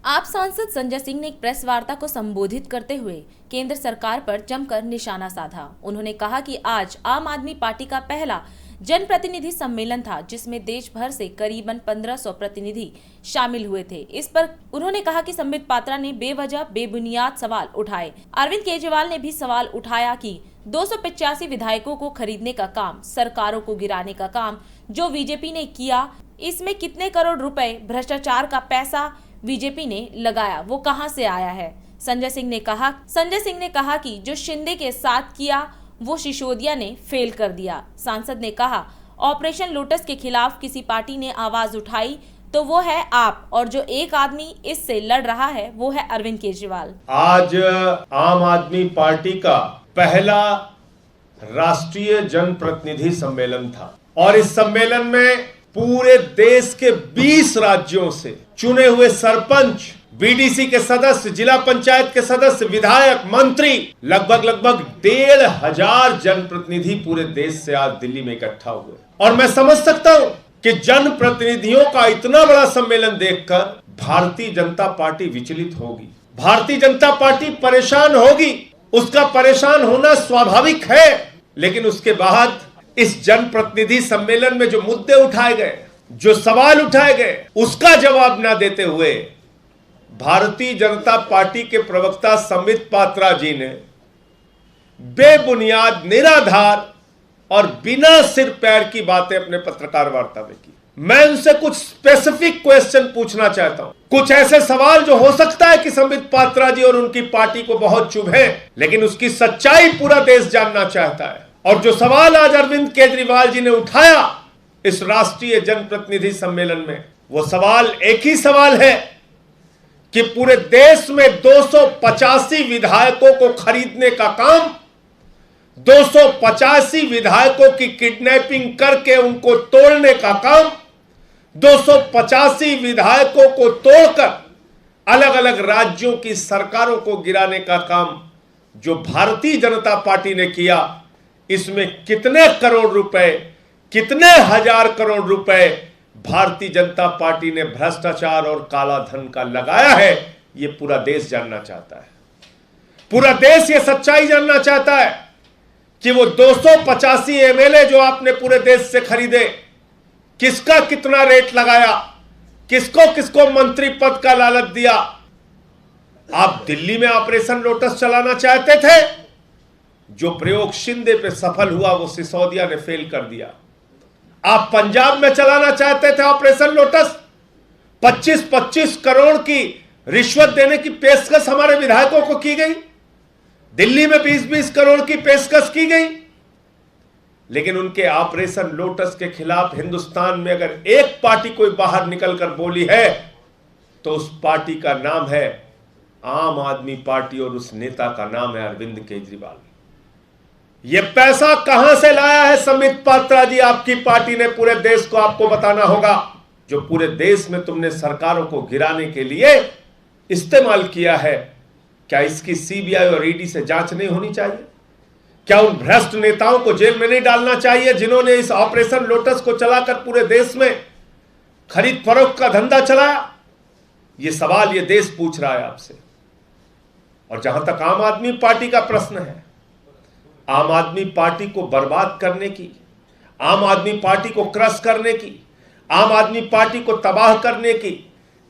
आप सांसद संजय सिंह ने एक प्रेस वार्ता को संबोधित करते हुए केंद्र सरकार पर जमकर निशाना साधा। उन्होंने कहा कि आज आम आदमी पार्टी का पहला जनप्रतिनिधि सम्मेलन था जिसमें देश भर से करीबन 1500 प्रतिनिधि शामिल हुए थे। इस पर उन्होंने कहा कि संबित पात्रा ने बेवजह बेबुनियाद सवाल उठाए। अरविंद केजरीवाल ने भी सवाल उठाया कि 285 विधायकों को खरीदने का काम, सरकारों को गिराने का काम जो बीजेपी ने किया, इसमें कितने करोड़ रुपए भ्रष्टाचार का पैसा बीजेपी ने लगाया, वो कहां से आया है। संजय सिंह ने कहा कि जो शिंदे के साथ किया वो सिसोदिया ने फेल कर दिया। सांसद ने कहा, ऑपरेशन लोटस के खिलाफ किसी पार्टी ने आवाज उठाई तो वो है आप, और जो एक आदमी इससे लड़ रहा है वो है अरविंद केजरीवाल। आज आम आदमी पार्टी का पहला राष्ट्रीय जनप्रतिनिधि सम्मेलन था और इस सम्मेलन में पूरे देश के 20 राज्यों से चुने हुए सरपंच, बीडीसी के सदस्य, जिला पंचायत के सदस्य, विधायक, मंत्री, लगभग 1500 जनप्रतिनिधि पूरे देश से आज दिल्ली में इकट्ठा हुए। और मैं समझ सकता हूं कि जनप्रतिनिधियों का इतना बड़ा सम्मेलन देखकर भारतीय जनता पार्टी विचलित होगी, भारतीय जनता पार्टी परेशान होगी। उसका परेशान होना स्वाभाविक है, लेकिन उसके बाद इस जनप्रतिनिधि सम्मेलन में जो मुद्दे उठाए गए, जो सवाल उठाए गए, उसका जवाब न देते हुए भारतीय जनता पार्टी के प्रवक्ता संबित पात्रा जी ने बेबुनियाद, निराधार और बिना सिर पैर की बातें अपने पत्रकार वार्ता में की। मैं उनसे कुछ स्पेसिफिक क्वेश्चन पूछना चाहता हूं, कुछ ऐसे सवाल जो हो सकता है कि संबित पात्रा जी और उनकी पार्टी को बहुत चुभे, लेकिन उसकी सच्चाई पूरा देश जानना चाहता है। और जो सवाल आज अरविंद केजरीवाल जी ने उठाया इस राष्ट्रीय जनप्रतिनिधि सम्मेलन में, वो सवाल एक ही सवाल है कि पूरे देश में 285 विधायकों को खरीदने का काम, 285 विधायकों की किडनैपिंग करके उनको तोड़ने का काम, 285 विधायकों को तोड़कर अलग अलग राज्यों की सरकारों को गिराने का काम जो भारतीय जनता पार्टी ने किया, इसमें कितने करोड़ रुपए, कितने हजार करोड़ रुपए भारतीय जनता पार्टी ने भ्रष्टाचार और काला धन का लगाया है, यह पूरा देश जानना चाहता है। पूरा देश यह सच्चाई जानना चाहता है कि वो 285 एमएलए जो आपने पूरे देश से खरीदे, किसका कितना रेट लगाया, किसको किसको मंत्री पद का लालच दिया। आप दिल्ली में ऑपरेशन लोटस चलाना चाहते थे, जो प्रयोग शिंदे पे सफल हुआ वो सिसोदिया ने फेल कर दिया। आप पंजाब में चलाना चाहते थे ऑपरेशन लोटस, 25-25 करोड़ की रिश्वत देने की पेशकश हमारे विधायकों को की गई, दिल्ली में 20-20 करोड़ की पेशकश की गई। लेकिन उनके ऑपरेशन लोटस के खिलाफ हिंदुस्तान में अगर एक पार्टी कोई बाहर निकलकर बोली है तो उस पार्टी का नाम है आम आदमी पार्टी और उस नेता का नाम है अरविंद केजरीवाल। यह पैसा कहां से लाया है संबित पात्रा जी, आपकी पार्टी ने पूरे देश को आपको बताना होगा। जो पूरे देश में तुमने सरकारों को गिराने के लिए इस्तेमाल किया है, क्या इसकी सीबीआई और ईडी से जांच नहीं होनी चाहिए? क्या उन भ्रष्ट नेताओं को जेल में नहीं डालना चाहिए जिन्होंने इस ऑपरेशन लोटस को चलाकर पूरे देश में खरीद फरोख्त का धंधा चलाया? यह सवाल यह देश पूछ रहा है आपसे। और जहां तक आम आदमी पार्टी का प्रश्न है, आम आदमी पार्टी को बर्बाद करने की, आम आदमी पार्टी को क्रश करने की, आम आदमी पार्टी को तबाह करने की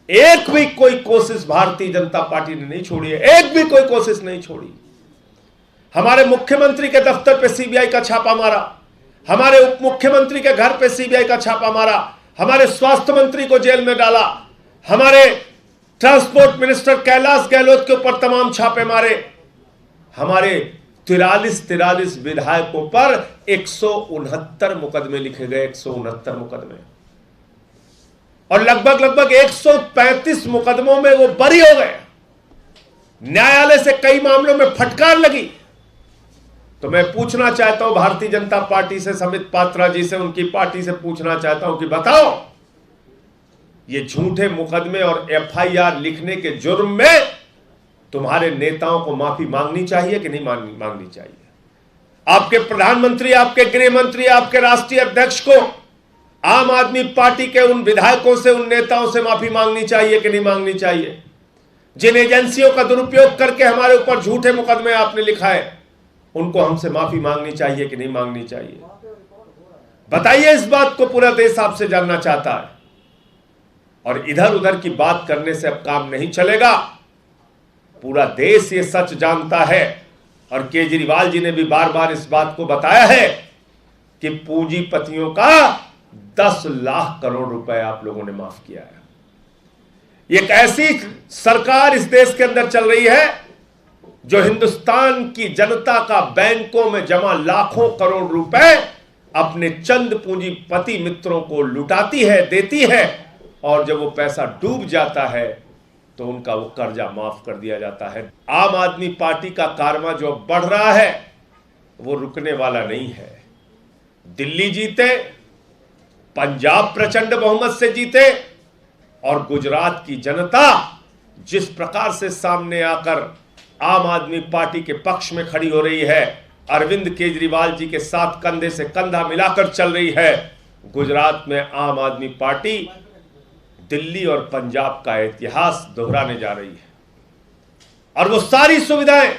एक भी कोई कोशिश भारतीय जनता पार्टी ने नहीं छोड़ी है, एक भी कोई कोशिश नहीं छोड़ी। हमारे मुख्यमंत्री के दफ्तर पे सीबीआई का छापा मारा, हमारे उप मुख्यमंत्री के घर पे सीबीआई का छापा मारा, हमारे स्वास्थ्य मंत्री को जेल में डाला, हमारे ट्रांसपोर्ट मिनिस्टर कैलाश गहलोत के ऊपर तमाम छापे मारे, हमारे 43 विधायकों पर 169 मुकदमे लिखे गए, 169 मुकदमे, और लगभग 135 मुकदमों में वो बरी हो गए। न्यायालय से कई मामलों में फटकार लगी। तो मैं पूछना चाहता हूं भारतीय जनता पार्टी से, संबित पात्रा जी से, उनकी पार्टी से पूछना चाहता हूं कि बताओ, ये झूठे मुकदमे और एफआईआर लिखने के जुर्म में तुम्हारे नेताओं को माफी मांगनी चाहिए कि नहीं मांगनी चाहिए? आपके प्रधानमंत्री, आपके गृह मंत्री, आपके राष्ट्रीय अध्यक्ष को आम आदमी पार्टी के उन विधायकों से, उन नेताओं से माफी मांगनी चाहिए कि नहीं मांगनी चाहिए? जिन एजेंसियों का दुरुपयोग करके हमारे ऊपर झूठे मुकदमे आपने लिखाए, उनको हमसे माफी मांगनी चाहिए कि नहीं मांगनी चाहिए? बताइए, इस बात को पूरा देश आपसे जानना चाहता है। और इधर उधर की बात करने से अब काम नहीं चलेगा। पूरा देश ये सच जानता है और केजरीवाल जी ने भी बार बार इस बात को बताया है कि पूंजीपतियों का 10 लाख करोड़ रुपए आप लोगों ने माफ किया है। एक ऐसी सरकार इस देश के अंदर चल रही है जो हिंदुस्तान की जनता का बैंकों में जमा लाखों करोड़ रुपए अपने चंद पूंजीपति मित्रों को लुटाती है, देती है, और जब वो पैसा डूब जाता है तो उनका वो कर्जा माफ कर दिया जाता है। आम आदमी पार्टी का कारवां जो बढ़ रहा है वो रुकने वाला नहीं है। दिल्ली जीते, पंजाब प्रचंड बहुमत से जीते, और गुजरात की जनता जिस प्रकार से सामने आकर आम आदमी पार्टी के पक्ष में खड़ी हो रही है, अरविंद केजरीवाल जी के साथ कंधे से कंधा मिलाकर चल रही है, गुजरात में आम आदमी पार्टी दिल्ली और पंजाब का इतिहास दोहराने जा रही है। और वो सारी सुविधाएं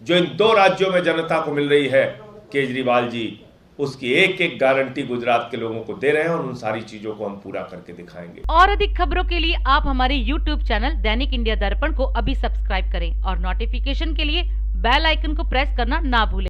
जो इन 2 राज्यों में जनता को मिल रही है, केजरीवाल जी उसकी एक एक गारंटी गुजरात के लोगों को दे रहे हैं, और उन सारी चीजों को हम पूरा करके दिखाएंगे। और अधिक खबरों के लिए आप हमारे YouTube चैनल दैनिक इंडिया दर्पण को अभी सब्सक्राइब करें और नोटिफिकेशन के लिए बेल आइकन को प्रेस करना ना भूलें।